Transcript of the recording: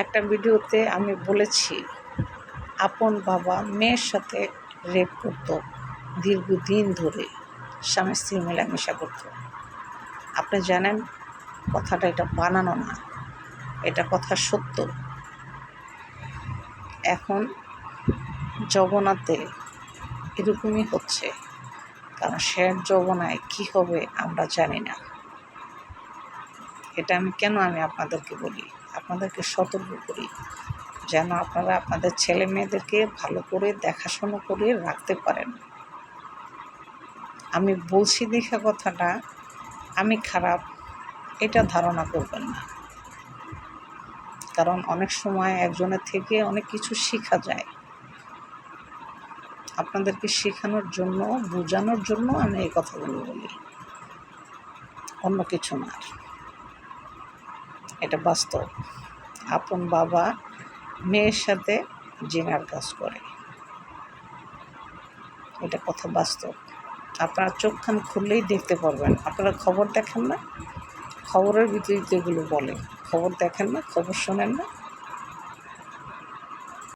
একটা ভিডিওতে আমি বলেছি আপন বাবা মেয়ের সাথে রেপ করত, দীর্ঘদিন ধরে স্বামী স্ত্রী মেলামেশা করত। আপনি জানেন কথাটা এটা বানানো না, এটা কথা সত্য। এখন যৌবনাতে এরকমই হচ্ছে, কারণ শেষ যৌবনায় কী হবে আমরা জানি না। এটা আমি আপনাদেরকে বলি, আপনাদেরকে সতর্ক করি, যেন আপনারা আপনাদের ছেলে মেয়েদেরকে ভালো করে দেখাশোনা করে রাখতে পারেন। আমি বলছি দেখে কথাটা আমি খারাপ এটা ধারণা করবেন না, কারণ অনেক সময় একজনের থেকে অনেক কিছু শেখা যায়। আপনাদেরকে শেখানোর জন্য, বোঝানোর জন্য আমি এই কথাগুলো বলি, অন্য কিছু না। এটা বাস্তব। আপন বাবা মেয়ের সাথে জিনার কাজ করে, এটা কথা বাস্তব। আপনারা চোখ কান খুললেই দেখতে পারবেন। আপনারা খবর দেখেন না? খবরের ভিতরে এগুলো বলে, খবর দেখেন না, খবর শোনেন না।